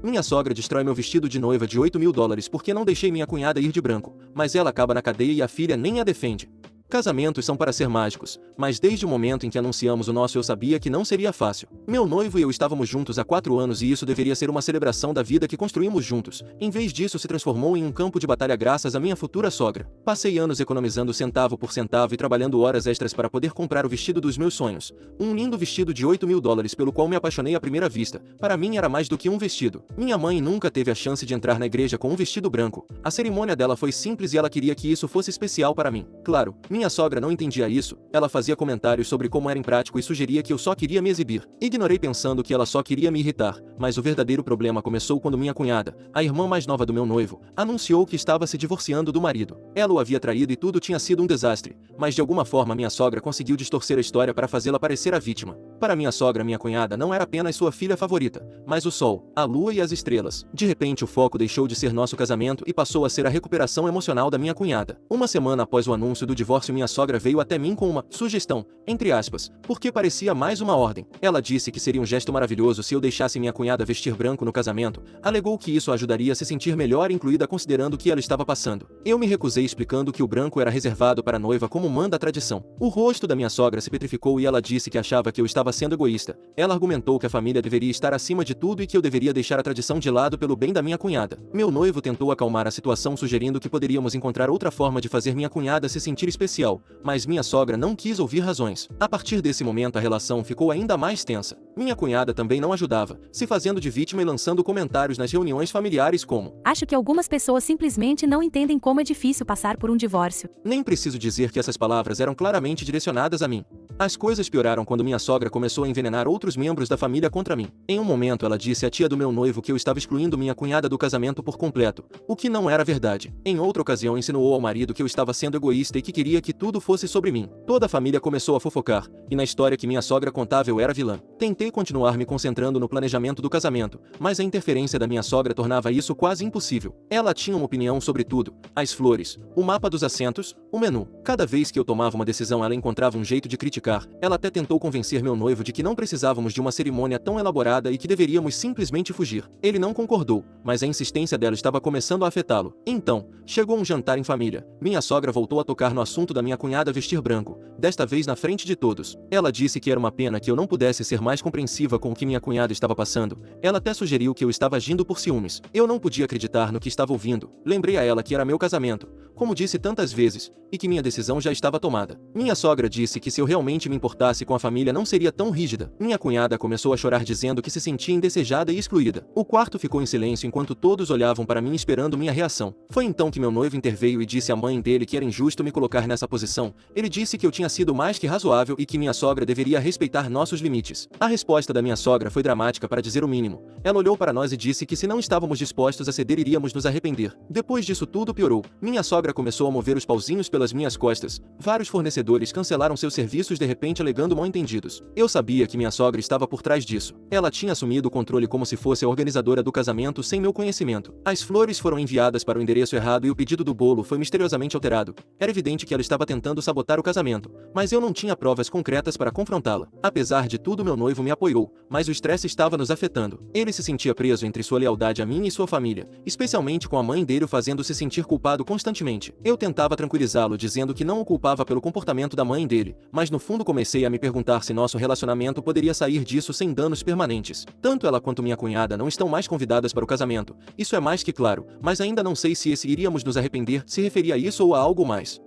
Minha sogra destrói meu vestido de noiva de US$ 8.000 porque não deixei minha cunhada ir de branco, mas ela acaba na cadeia e a filha nem a defende. Casamentos são para ser mágicos, mas desde o momento em que anunciamos o nosso eu sabia que não seria fácil. Meu noivo e eu estávamos juntos há 4 anos e isso deveria ser uma celebração da vida que construímos juntos. Em vez disso se transformou em um campo de batalha graças à minha futura sogra. Passei anos economizando centavo por centavo e trabalhando horas extras para poder comprar o vestido dos meus sonhos. Um lindo vestido de US$ 8.000 pelo qual me apaixonei à primeira vista. Para mim era mais do que um vestido. Minha mãe nunca teve a chance de entrar na igreja com um vestido branco. A cerimônia dela foi simples e ela queria que isso fosse especial para mim. Claro, minha sogra não entendia isso, ela fazia comentários sobre como era imprático e sugeria que eu só queria me exibir. Ignorei pensando que ela só queria me irritar, mas o verdadeiro problema começou quando minha cunhada, a irmã mais nova do meu noivo, anunciou que estava se divorciando do marido. Ela o havia traído e tudo tinha sido um desastre, mas de alguma forma minha sogra conseguiu distorcer a história para fazê-la parecer a vítima. Para minha sogra, minha cunhada não era apenas sua filha favorita, mas o sol, a lua e as estrelas. De repente o foco deixou de ser nosso casamento e passou a ser a recuperação emocional da minha cunhada. Uma semana após o anúncio do divórcio, minha sogra veio até mim com uma sugestão, entre aspas, porque parecia mais uma ordem. Ela disse que seria um gesto maravilhoso se eu deixasse minha cunhada vestir branco no casamento, alegou que isso a ajudaria a se sentir melhor, incluída considerando o que ela estava passando. Eu me recusei explicando que o branco era reservado para a noiva como manda a tradição. O rosto da minha sogra se petrificou e ela disse que achava que eu estava sendo egoísta. Ela argumentou que a família deveria estar acima de tudo e que eu deveria deixar a tradição de lado pelo bem da minha cunhada. Meu noivo tentou acalmar a situação sugerindo que poderíamos encontrar outra forma de fazer minha cunhada se sentir especial, mas minha sogra não quis ouvir razões. A partir desse momento a relação ficou ainda mais tensa. Minha cunhada também não ajudava, se fazendo de vítima e lançando comentários nas reuniões familiares como: acho que algumas pessoas simplesmente não entendem como é difícil passar por um divórcio. Nem preciso dizer que essas palavras eram claramente direcionadas a mim. As coisas pioraram quando minha sogra começou a envenenar outros membros da família contra mim. Em um momento ela disse à tia do meu noivo que eu estava excluindo minha cunhada do casamento por completo, o que não era verdade. Em outra ocasião insinuou ao marido que eu estava sendo egoísta e que queria que tudo fosse sobre mim. Toda a família começou a fofocar, e na história que minha sogra contava eu era vilã. Tentei continuar me concentrando no planejamento do casamento, mas a interferência da minha sogra tornava isso quase impossível. Ela tinha uma opinião sobre tudo: as flores, o mapa dos assentos, o menu. Cada vez que eu tomava uma decisão ela encontrava um jeito de criticar. Ela até tentou convencer meu noivo de que não precisávamos de uma cerimônia tão elaborada e que deveríamos simplesmente fugir. Ele não concordou, mas a insistência dela estava começando a afetá-lo. Então, chegou um jantar em família. Minha sogra voltou a tocar no assunto da minha cunhada vestir branco, desta vez na frente de todos. Ela disse que era uma pena que eu não pudesse ser mais compreensiva com o que minha cunhada estava passando. Ela até sugeriu que eu estava agindo por ciúmes. Eu não podia acreditar no que estava ouvindo. Lembrei a ela que era meu casamento, como disse tantas vezes, e que minha decisão já estava tomada. Minha sogra disse que se eu realmente me importasse com a família não seria tão rígida. Minha cunhada começou a chorar dizendo que se sentia indesejada e excluída. O quarto ficou em silêncio enquanto todos olhavam para mim esperando minha reação. Foi então que meu noivo interveio e disse à mãe dele que era injusto me colocar nessa posição. Ele disse que eu tinha sido mais que razoável e que minha sogra deveria respeitar nossos limites. A resposta da minha sogra foi dramática para dizer o mínimo. Ela olhou para nós e disse que se não estávamos dispostos a ceder iríamos nos arrepender. Depois disso tudo piorou. Minha sogra começou a mover os pauzinhos pelas minhas costas. Vários fornecedores cancelaram seus serviços de repente alegando mal-entendidos. Eu sabia que minha sogra estava por trás disso. Ela tinha assumido o controle como se fosse a organizadora do casamento sem meu conhecimento. As flores foram enviadas para o endereço errado e o pedido do bolo foi misteriosamente alterado. Era evidente que ela estava tentando sabotar o casamento, mas eu não tinha provas concretas para confrontá-la. Apesar de tudo, meu noivo me apoiou, mas o estresse estava nos afetando. Ele se sentia preso entre sua lealdade a mim e sua família, especialmente com a mãe dele o fazendo-se sentir culpado constantemente. Eu tentava tranquilizá-lo dizendo que não o culpava pelo comportamento da mãe dele, mas no fundo comecei a me perguntar se nosso relacionamento poderia sair disso sem danos permanentes. Tanto ela quanto minha cunhada não estão mais convidadas para o casamento, isso é mais que claro, mas ainda não sei se esse iríamos nos arrepender se referia a isso ou a algo mais.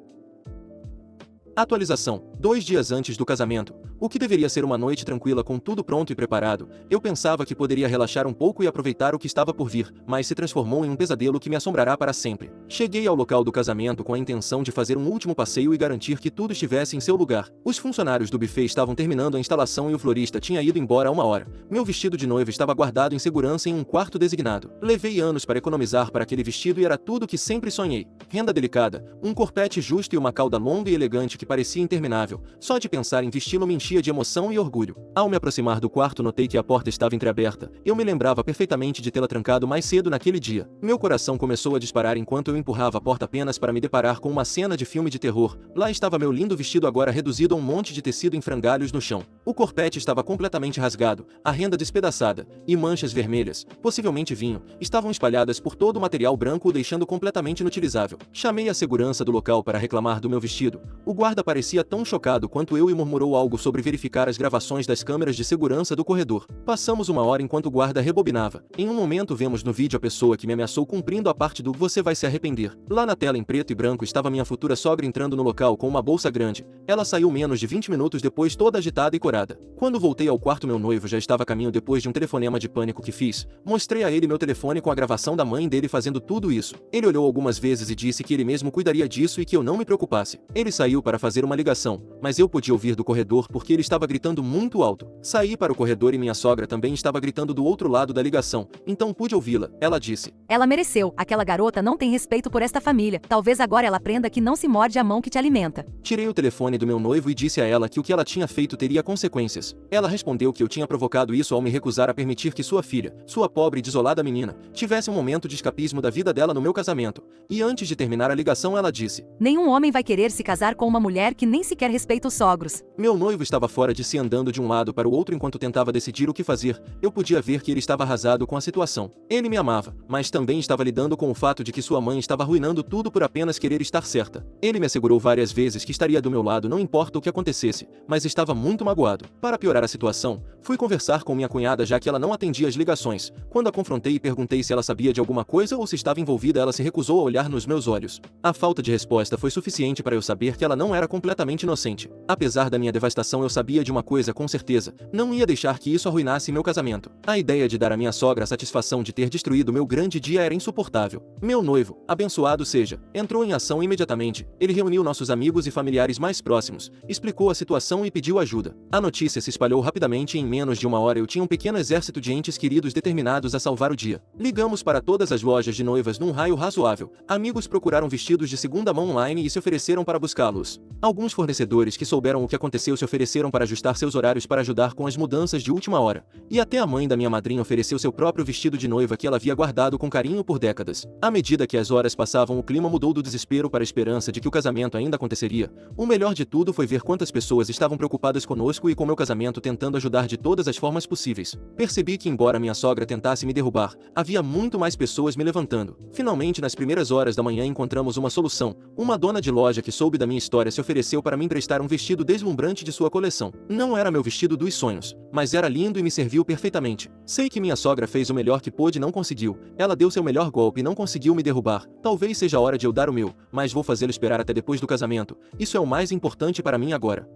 Atualização: 2 dias antes do casamento, o que deveria ser uma noite tranquila com tudo pronto e preparado, eu pensava que poderia relaxar um pouco e aproveitar o que estava por vir, mas se transformou em um pesadelo que me assombrará para sempre. Cheguei ao local do casamento com a intenção de fazer um último passeio e garantir que tudo estivesse em seu lugar. Os funcionários do buffet estavam terminando a instalação e o florista tinha ido embora há 1 hora. Meu vestido de noiva estava guardado em segurança em um quarto designado. Levei anos para economizar para aquele vestido e era tudo o que sempre sonhei. Renda delicada, um corpete justo e uma cauda longa e elegante que parecia interminável. desconfortável. Só de pensar em vesti-lo me enchia de emoção e orgulho. Ao me aproximar do quarto, notei que a porta estava entreaberta. Eu me lembrava perfeitamente de tê-la trancado mais cedo naquele dia. Meu coração começou a disparar enquanto eu empurrava a porta apenas para me deparar com uma cena de filme de terror. Lá estava meu lindo vestido agora reduzido a um monte de tecido em frangalhos no chão. O corpete estava completamente rasgado, a renda despedaçada, e manchas vermelhas, possivelmente vinho, estavam espalhadas por todo o material branco, o deixando completamente inutilizável. Chamei a segurança do local para reclamar do meu vestido. O guarda parecia tão chocado quanto eu e murmurou algo sobre verificar as gravações das câmeras de segurança do corredor. Passamos uma hora enquanto o guarda rebobinava. Em um momento vemos no vídeo a pessoa que me ameaçou cumprindo a parte do "você vai se arrepender". Lá na tela em preto e branco estava minha futura sogra entrando no local com uma bolsa grande. Ela saiu menos de 20 minutos depois, toda agitada e corada. Quando voltei ao quarto, meu noivo já estava a caminho depois de um telefonema de pânico que fiz. Mostrei a ele meu telefone com a gravação da mãe dele fazendo tudo isso. Ele olhou algumas vezes e disse que ele mesmo cuidaria disso e que eu não me preocupasse. Ele saiu para fazer uma ligação, mas eu podia ouvir do corredor porque ele estava gritando muito alto. Saí para o corredor e minha sogra também estava gritando do outro lado da ligação, então pude ouvi-la. Ela disse: Ela mereceu. Aquela garota não tem respeito por esta família. Talvez agora ela aprenda que não se morde a mão que te alimenta. Tirei o telefone do meu noivo e disse a ela que o que ela tinha feito teria consequências. Ela respondeu que eu tinha provocado isso ao me recusar a permitir que sua filha, sua pobre e desolada menina, tivesse um momento de escapismo da vida dela no meu casamento. E antes de terminar a ligação ela disse: Nenhum homem vai querer se casar com uma mulher que nem sequer respeita os sogros. Meu noivo estava fora de si, andando de um lado para o outro enquanto tentava decidir o que fazer. Eu podia ver que ele estava arrasado com a situação. Ele me amava, mas também estava lidando com o fato de que sua mãe estava arruinando tudo por apenas querer estar certa. Ele me assegurou várias vezes que estaria do meu lado não importa o que acontecesse, mas estava muito magoado. Para piorar a situação, fui conversar com minha cunhada já que ela não atendia as ligações. Quando a confrontei e perguntei se ela sabia de alguma coisa ou se estava envolvida, ela se recusou a olhar nos meus olhos. A falta de resposta foi suficiente para eu saber que ela não era completamente inocente. Apesar da minha devastação, eu sabia de uma coisa com certeza: não ia deixar que isso arruinasse meu casamento. A ideia de dar à minha sogra a satisfação de ter destruído meu grande dia era insuportável. Meu noivo, abençoado seja, entrou em ação imediatamente. Ele reuniu nossos amigos e familiares mais próximos, explicou a situação e pediu ajuda. A notícia se espalhou rapidamente e em menos de uma hora eu tinha um pequeno exército de entes queridos determinados a salvar o dia. Ligamos para todas as lojas de noivas num raio razoável. Amigos procuraram vestidos de segunda mão online e se ofereceram para buscá-los. Alguns fornecedores que souberam o que aconteceu se ofereceram para ajustar seus horários para ajudar com as mudanças de última hora. E até a mãe da minha madrinha ofereceu seu próprio vestido de noiva que ela havia guardado com carinho por décadas. À medida que as horas passavam, o clima mudou do desespero para a esperança de que o casamento ainda aconteceria. O melhor de tudo foi ver quantas pessoas estavam preocupadas conosco e com meu casamento, tentando ajudar de todas as formas possíveis. Percebi que, embora minha sogra tentasse me derrubar, havia muito mais pessoas me levantando. Finalmente, nas primeiras horas da manhã, encontramos uma solução. Uma dona de loja que soube da minha história se ofereceu para me emprestar um vestido deslumbrante de sua coleção. Não era meu vestido dos sonhos, mas era lindo e me serviu perfeitamente. Sei que minha sogra fez o melhor que pôde e não conseguiu. Ela deu seu melhor golpe e não conseguiu me derrubar. Talvez seja a hora de eu dar o meu, mas vou fazê-lo esperar até depois do casamento. Isso é o mais importante para mim agora.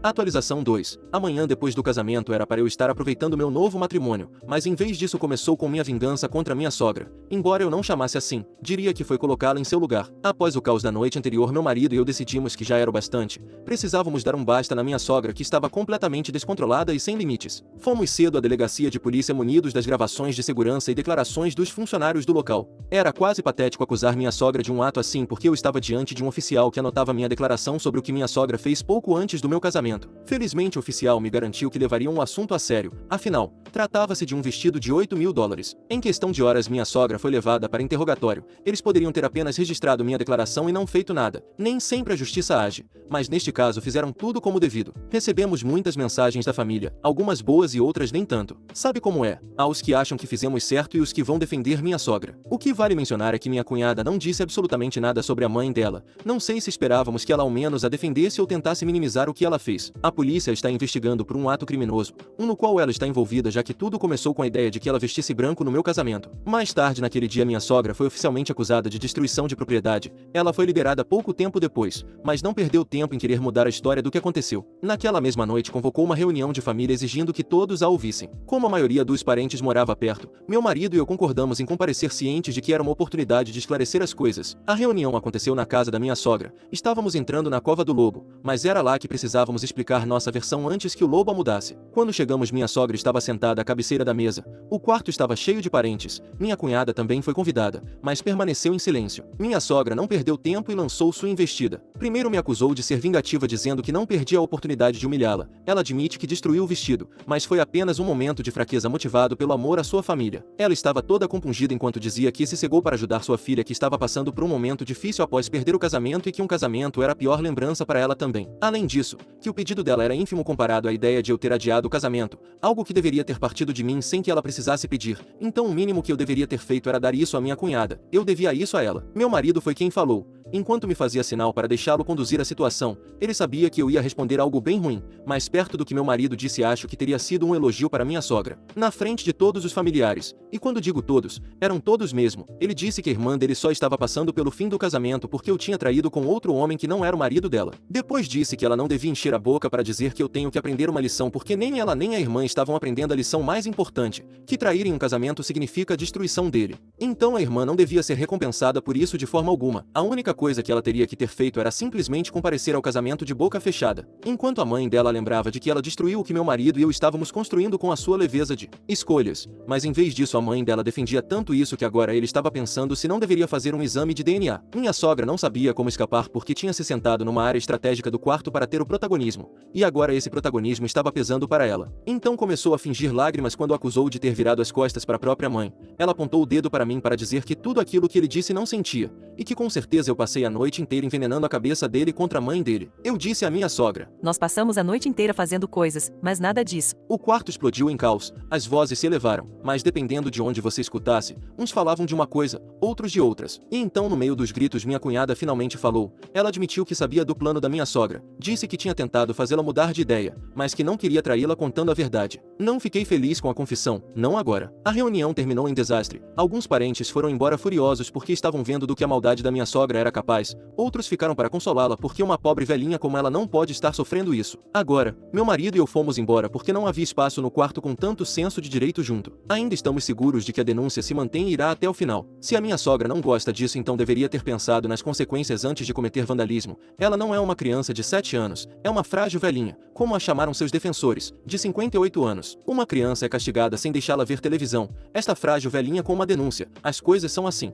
Atualização 2. Amanhã depois do casamento era para eu estar aproveitando meu novo matrimônio, mas em vez disso começou com minha vingança contra minha sogra. Embora eu não chamasse assim, diria que foi colocá-la em seu lugar. Após o caos da noite anterior, meu marido e eu decidimos que já era o bastante. Precisávamos dar um basta na minha sogra, que estava completamente descontrolada e sem limites. Fomos cedo à delegacia de polícia munidos das gravações de segurança e declarações dos funcionários do local. Era quase patético acusar minha sogra de um ato assim porque eu estava diante de um oficial que anotava minha declaração sobre o que minha sogra fez pouco antes do meu casamento. Felizmente o oficial me garantiu que levariam o assunto a sério, afinal, tratava-se de um vestido de $8.000. Em questão de horas minha sogra foi levada para interrogatório. Eles poderiam ter apenas registrado minha declaração e não feito nada. Nem sempre a justiça age, mas neste caso fizeram tudo como devido. Recebemos muitas mensagens da família, algumas boas e outras nem tanto. Sabe como é? Há os que acham que fizemos certo e os que vão defender minha sogra. O que vale mencionar é que minha cunhada não disse absolutamente nada sobre a mãe dela. Não sei se esperávamos que ela ao menos a defendesse ou tentasse minimizar o que ela fez. A polícia está investigando por um ato criminoso, no qual ela está envolvida, já que tudo começou com a ideia de que ela vestisse branco no meu casamento. Mais tarde naquele dia minha sogra foi oficialmente acusada de destruição de propriedade. Ela foi liberada pouco tempo depois, mas não perdeu tempo em querer mudar a história do que aconteceu. Naquela mesma noite convocou uma reunião de família exigindo que todos a ouvissem. Como a maioria dos parentes morava perto, meu marido e eu concordamos em comparecer cientes de que era uma oportunidade de esclarecer as coisas. A reunião aconteceu na casa da minha sogra. Estávamos entrando na Cova do Lobo, mas era lá que precisávamos explicar nossa versão antes que o lobo a mudasse. Quando chegamos, minha sogra estava sentada à cabeceira da mesa. O quarto estava cheio de parentes. Minha cunhada também foi convidada, mas permaneceu em silêncio. Minha sogra não perdeu tempo e lançou sua investida. Primeiro me acusou de ser vingativa, dizendo que não perdia a oportunidade de humilhá-la. Ela admite que destruiu o vestido, mas foi apenas um momento de fraqueza motivado pelo amor à sua família. Ela estava toda compungida enquanto dizia que se cegou para ajudar sua filha, que estava passando por um momento difícil após perder o casamento, e que um casamento era a pior lembrança para ela também. Além disso, que o pedido dela era ínfimo comparado à ideia de eu ter adiado o casamento, algo que deveria ter partido de mim sem que ela precisasse pedir. Então o mínimo que eu deveria ter feito era dar isso à minha cunhada. Eu devia isso a ela. Meu marido foi quem falou. Enquanto me fazia sinal para deixá-lo conduzir a situação, ele sabia que eu ia responder algo bem ruim, mais perto do que meu marido disse. Acho que teria sido um elogio para minha sogra, na frente de todos os familiares. E quando digo todos, eram todos mesmo. Ele disse que a irmã dele só estava passando pelo fim do casamento porque eu tinha traído com outro homem que não era o marido dela. Depois disse que ela não devia encher a boca para dizer que eu tenho que aprender uma lição, porque nem ela nem a irmã estavam aprendendo a lição mais importante, que trair em um casamento significa a destruição dele. Então a irmã não devia ser recompensada por isso de forma alguma. A única coisa que ela teria que ter feito era simplesmente comparecer ao casamento de boca fechada. Enquanto a mãe dela lembrava de que ela destruiu o que meu marido e eu estávamos construindo com a sua leveza de escolhas. Mas em vez disso, a mãe dela defendia tanto isso que agora ele estava pensando se não deveria fazer um exame de DNA. Minha sogra não sabia como escapar porque tinha se sentado numa área estratégica do quarto para ter o protagonismo. E agora esse protagonismo estava pesando para ela. Então começou a fingir lágrimas quando acusou de ter virado as costas para a própria mãe. Ela apontou o dedo para mim para dizer que tudo aquilo que ele disse não sentia, e que com certeza eu passei a noite inteira envenenando a cabeça dele contra a mãe dele. Eu disse à minha sogra: Nós passamos a noite inteira fazendo coisas, mas nada disso. O quarto explodiu em caos, as vozes se elevaram, mas dependendo de onde você escutasse, uns falavam de uma coisa, outros de outras. E então, no meio dos gritos, minha cunhada finalmente falou. Ela admitiu que sabia do plano da minha sogra, disse que tinha tentado fazê-la mudar de ideia, mas que não queria traí-la contando a verdade. Não fiquei feliz com a confissão, não agora. A reunião terminou em desastre. Alguns parentes foram embora furiosos porque estavam vendo do que a maldade da minha sogra era capaz. Outros ficaram para consolá-la porque uma pobre velhinha como ela não pode estar sofrendo isso. Agora, meu marido e eu fomos embora porque não havia espaço no quarto com tanto senso de direito junto. Ainda estamos seguros de que a denúncia se mantém e irá até o final. Se a minha sogra não gosta disso, então deveria ter pensado nas consequências antes de cometer vandalismo. Ela não é uma criança de 7 anos, é uma frágil velhinha, como a chamaram seus defensores, de 58 anos. Uma criança é castigada sem deixá-la ver televisão. Esta frágil velhinha com uma denúncia. As coisas são assim.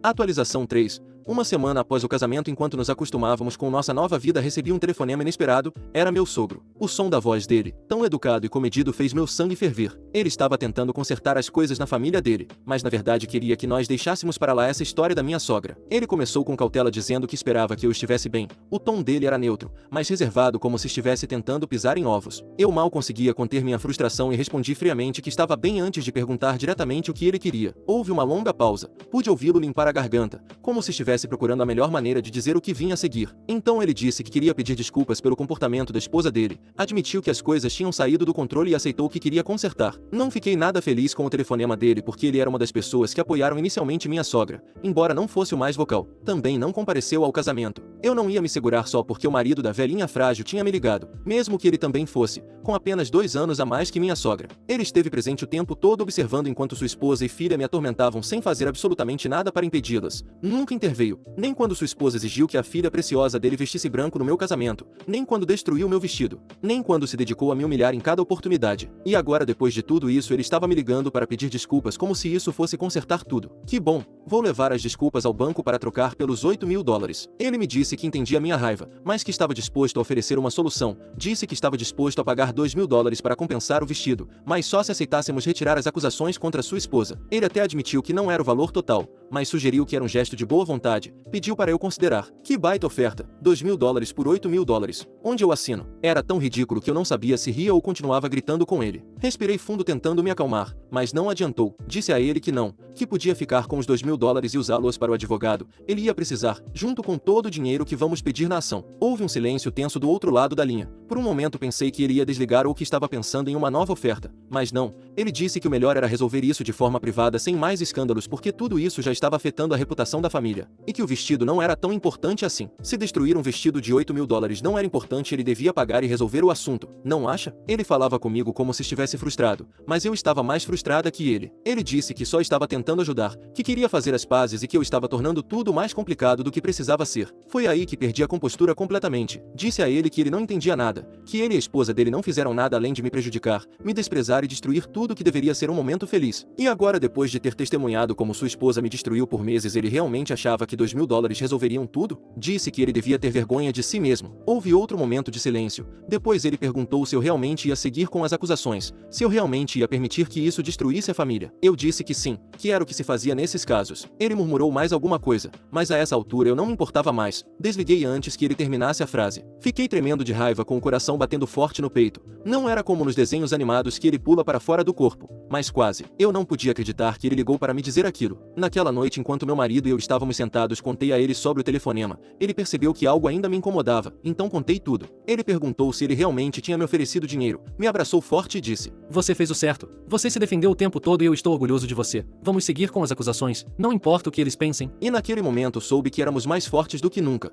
Atualização 3. Uma semana após o casamento, enquanto nos acostumávamos com nossa nova vida, recebi um telefonema inesperado. Era meu sogro. O som da voz dele, tão educado e comedido, fez meu sangue ferver. Ele estava tentando consertar as coisas na família dele, mas na verdade queria que nós deixássemos para lá essa história da minha sogra. Ele começou com cautela, dizendo que esperava que eu estivesse bem. O tom dele era neutro, mas reservado, como se estivesse tentando pisar em ovos. Eu mal conseguia conter minha frustração e respondi friamente que estava bem antes de perguntar diretamente o que ele queria. Houve uma longa pausa. Pude ouvi-lo limpar a garganta, como se estivesse procurando a melhor maneira de dizer o que vinha a seguir. Então ele disse que queria pedir desculpas pelo comportamento da esposa dele, admitiu que as coisas tinham saído do controle e aceitou que queria consertar. Não fiquei nada feliz com o telefonema dele porque ele era uma das pessoas que apoiaram inicialmente minha sogra, embora não fosse o mais vocal. Também não compareceu ao casamento. Eu não ia me segurar só porque o marido da velhinha frágil tinha me ligado, mesmo que ele também fosse, com apenas 2 anos a mais que minha sogra. Ele esteve presente o tempo todo observando enquanto sua esposa e filha me atormentavam sem fazer absolutamente nada para impedi-las. Nunca interveio. Nem quando sua esposa exigiu que a filha preciosa dele vestisse branco no meu casamento, nem quando destruiu meu vestido, nem quando se dedicou a me humilhar em cada oportunidade. E agora, depois de tudo isso, ele estava me ligando para pedir desculpas como se isso fosse consertar tudo. Que bom! Vou levar as desculpas ao banco para trocar pelos $8.000. Ele me disse que entendia minha raiva, mas que estava disposto a oferecer uma solução. Disse que estava disposto a pagar $2.000 para compensar o vestido, mas só se aceitássemos retirar as acusações contra sua esposa. Ele até admitiu que não era o valor total, mas sugeriu que era um gesto de boa vontade. Pediu para eu considerar. Que baita oferta! $2.000 por $8.000. Onde eu assino? Era tão ridículo que eu não sabia se ria ou continuava gritando com ele. Respirei fundo tentando me acalmar, mas não adiantou. Disse a ele que não, que podia ficar com os $2.000 e usá-los para o advogado. Ele ia precisar, junto com todo o dinheiro que vamos pedir na ação. Houve um silêncio tenso do outro lado da linha. Por um momento pensei que ele ia desligar ou que estava pensando em uma nova oferta, mas não. Ele disse que o melhor era resolver isso de forma privada sem mais escândalos porque tudo isso já estava afetando a reputação da família, e que o vestido não era tão importante assim. Se destruir um vestido de $8.000 não era importante, ele devia pagar e resolver o assunto, não acha? Ele falava comigo como se estivesse frustrado, mas eu estava mais frustrada que ele. Ele disse que só estava tentando ajudar, que queria fazer as pazes e que eu estava tornando tudo mais complicado do que precisava ser. Foi aí que perdi a compostura completamente. Disse a ele que ele não entendia nada, que ele e a esposa dele não fizeram nada além de me prejudicar, me desprezar e destruir tudo que deveria ser um momento feliz. E agora, depois de ter testemunhado como sua esposa me destruiu por meses, ele realmente achava que $2.000 resolveriam tudo? Disse que ele devia ter vergonha de si mesmo. Houve outro momento de silêncio. Depois ele perguntou se eu realmente ia seguir com as acusações, se eu realmente ia permitir que isso destruísse a família. Eu disse que sim, que era o que se fazia nesses casos. Ele murmurou mais alguma coisa, mas a essa altura eu não me importava mais. Desliguei antes que ele terminasse a frase. Fiquei tremendo de raiva, com o coração batendo forte no peito. Não era como nos desenhos animados que ele pula para fora do corpo, mas quase. Eu não podia acreditar que ele ligou para me dizer aquilo. Naquela noite, enquanto meu marido e eu estávamos sentados, contei a ele sobre o telefonema. Ele percebeu que algo ainda me incomodava, então contei tudo. Ele perguntou se ele realmente tinha me oferecido dinheiro, me abraçou forte e disse: "Você fez o certo. Você se defendeu o tempo todo e eu estou orgulhoso de você. Vamos seguir com as acusações, não importa o que eles pensem." E naquele momento soube que éramos mais fortes do que nunca.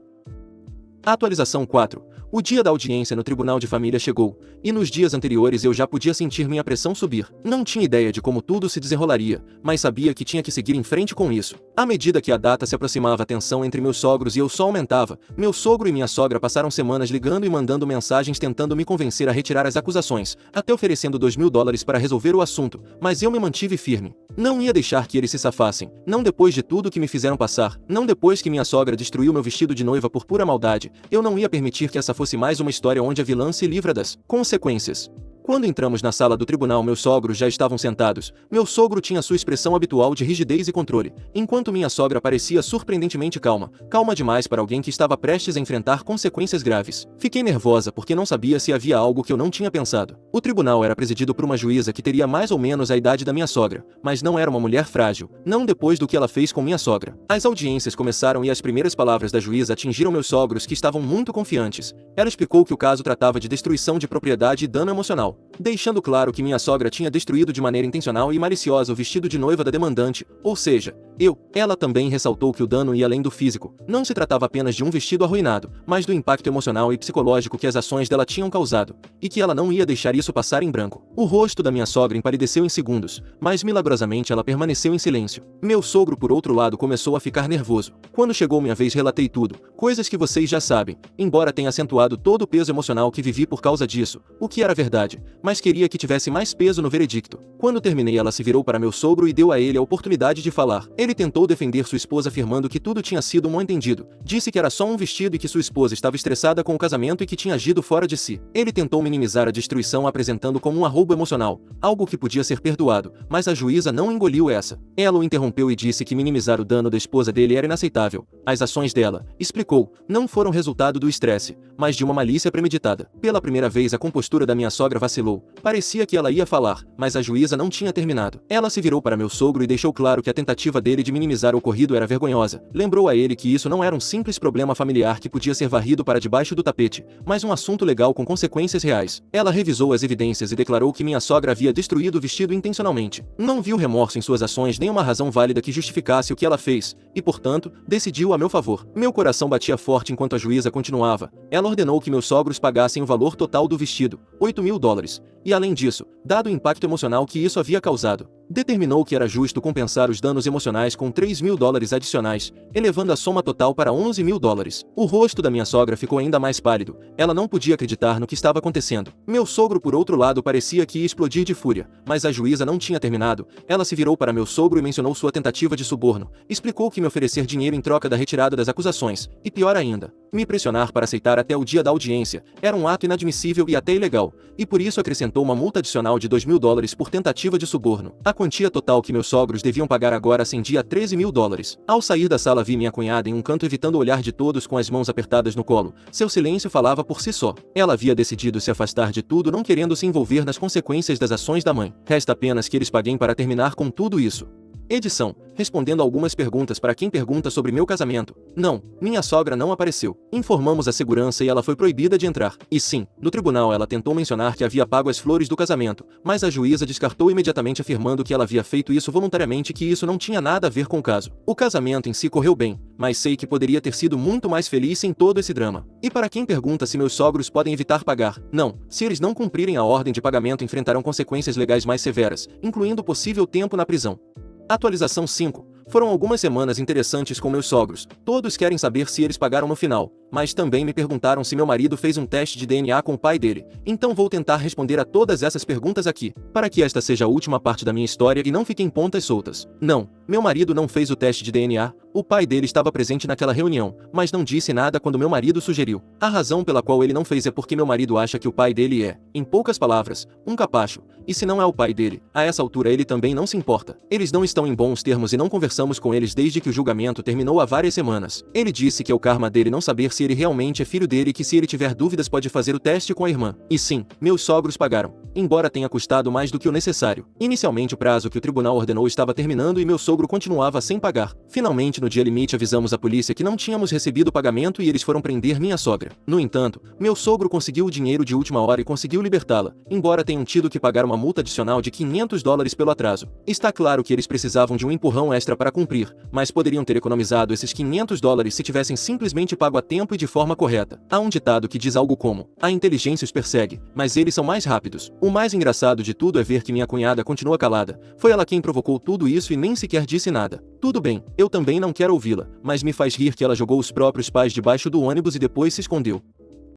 Atualização 4. O dia da audiência no Tribunal de Família chegou, e nos dias anteriores eu já podia sentir minha pressão subir. Não tinha ideia de como tudo se desenrolaria, mas sabia que tinha que seguir em frente com isso. À medida que a data se aproximava, a tensão entre meus sogros e eu só aumentava. Meu sogro e minha sogra passaram semanas ligando e mandando mensagens tentando me convencer a retirar as acusações, até oferecendo $2.000 para resolver o assunto, mas eu me mantive firme. Não ia deixar que eles se safassem, não depois de tudo que me fizeram passar, não depois que minha sogra destruiu meu vestido de noiva por pura maldade. Eu não ia permitir que essa fosse mais uma história onde a vilã se livra das consequências. Quando entramos na sala do tribunal, meus sogros já estavam sentados. Meu sogro tinha sua expressão habitual de rigidez e controle, enquanto minha sogra parecia surpreendentemente calma, calma demais para alguém que estava prestes a enfrentar consequências graves. Fiquei nervosa porque não sabia se havia algo que eu não tinha pensado. O tribunal era presidido por uma juíza que teria mais ou menos a idade da minha sogra, mas não era uma mulher frágil, não depois do que ela fez com minha sogra. As audiências começaram e as primeiras palavras da juíza atingiram meus sogros, que estavam muito confiantes. Ela explicou que o caso tratava de destruição de propriedade e dano emocional, deixando claro que minha sogra tinha destruído de maneira intencional e maliciosa o vestido de noiva da demandante, ou seja, eu. Ela também ressaltou que o dano ia além do físico. Não se tratava apenas de um vestido arruinado, mas do impacto emocional e psicológico que as ações dela tinham causado, e que ela não ia deixar isso passar em branco. O rosto da minha sogra empalideceu em segundos, mas milagrosamente ela permaneceu em silêncio. Meu sogro, por outro lado, começou a ficar nervoso. Quando chegou minha vez, relatei tudo, coisas que vocês já sabem, embora tenha acentuado todo o peso emocional que vivi por causa disso, o que era verdade, mas queria que tivesse mais peso no veredicto. Quando terminei, ela se virou para meu sogro e deu a ele a oportunidade de falar. Ele tentou defender sua esposa, afirmando que tudo tinha sido um mal-entendido. Disse que era só um vestido e que sua esposa estava estressada com o casamento e que tinha agido fora de si. Ele tentou minimizar a destruição, apresentando como um arroubo emocional, algo que podia ser perdoado, mas a juíza não engoliu essa. Ela o interrompeu e disse que minimizar o dano da esposa dele era inaceitável. As ações dela, explicou, não foram resultado do estresse, mas de uma malícia premeditada. Pela primeira vez, a compostura da minha sogra vacilou. Parecia que ela ia falar, mas a juíza não tinha terminado. Ela se virou para meu sogro e deixou claro que a tentativa dele de minimizar o ocorrido era vergonhosa. Lembrou a ele que isso não era um simples problema familiar que podia ser varrido para debaixo do tapete, mas um assunto legal com consequências reais. Ela revisou as evidências e declarou que minha sogra havia destruído o vestido intencionalmente. Não viu remorso em suas ações nem uma razão válida que justificasse o que ela fez, e, portanto, decidiu a meu favor. Meu coração batia forte enquanto a juíza continuava. Ela ordenou que meus sogros pagassem o valor total do vestido, $8.000, e além disso, dado o impacto emocional que isso havia causado, determinou que era justo compensar os danos emocionais com $3.000 adicionais, elevando a soma total para $11.000. O rosto da minha sogra ficou ainda mais pálido. Ela não podia acreditar no que estava acontecendo. Meu sogro, por outro lado, parecia que ia explodir de fúria, mas a juíza não tinha terminado. Ela se virou para meu sogro e mencionou sua tentativa de suborno. Explicou que me oferecer dinheiro em troca da retirada das acusações, e pior ainda, me pressionar para aceitar até o dia da audiência, era um ato inadmissível e até ilegal, e por isso acrescentou uma multa adicional de $2.000 por tentativa de suborno. A quantia total que meus sogros deviam pagar agora ascendia a $13.000. Ao sair da sala, vi minha cunhada em um canto, evitando o olhar de todos, com as mãos apertadas no colo. Seu silêncio falava por si só. Ela havia decidido se afastar de tudo, não querendo se envolver nas consequências das ações da mãe. Resta apenas que eles paguem para terminar com tudo isso. Edição: respondendo algumas perguntas para quem pergunta sobre meu casamento. Não, minha sogra não apareceu. Informamos a segurança e ela foi proibida de entrar. E sim, no tribunal ela tentou mencionar que havia pago as flores do casamento, mas a juíza descartou imediatamente afirmando que ela havia feito isso voluntariamente e que isso não tinha nada a ver com o caso. O casamento em si correu bem, mas sei que poderia ter sido muito mais feliz sem todo esse drama. E para quem pergunta se meus sogros podem evitar pagar, não, se eles não cumprirem a ordem de pagamento enfrentarão consequências legais mais severas, incluindo possível tempo na prisão. Atualização 5. Foram algumas semanas interessantes com meus sogros. Todos querem saber se eles pagaram no final, mas também me perguntaram se meu marido fez um teste de DNA com o pai dele. Então vou tentar responder a todas essas perguntas aqui, para que esta seja a última parte da minha história e não fiquem pontas soltas. Não, meu marido não fez o teste de DNA. O pai dele estava presente naquela reunião, mas não disse nada quando meu marido sugeriu. A razão pela qual ele não fez é porque meu marido acha que o pai dele é, em poucas palavras, um capacho. E se não é o pai dele, a essa altura ele também não se importa. Eles não estão em bons termos e não conversamos com eles desde que o julgamento terminou há várias semanas. Ele disse que é o karma dele não saber se ele realmente é filho dele e que se ele tiver dúvidas pode fazer o teste com a irmã. E sim, meus sogros pagaram, embora tenha custado mais do que o necessário. Inicialmente o prazo que o tribunal ordenou estava terminando e meu sogro continuava sem pagar. Finalmente no dia limite avisamos a polícia que não tínhamos recebido o pagamento e eles foram prender minha sogra. No entanto, meu sogro conseguiu o dinheiro de última hora e conseguiu libertá-la, embora tenham tido que pagar uma multa adicional de $500 pelo atraso. Está claro que eles precisavam de um empurrão extra para cumprir, mas poderiam ter economizado esses $500 se tivessem simplesmente pago a tempo e de forma correta. Há um ditado que diz algo como: a inteligência os persegue, mas eles são mais rápidos. O mais engraçado de tudo é ver que minha cunhada continua calada. Foi ela quem provocou tudo isso e nem sequer disse nada. Tudo bem, eu também não quero ouvi-la, mas me faz rir que ela jogou os próprios pais debaixo do ônibus e depois se escondeu.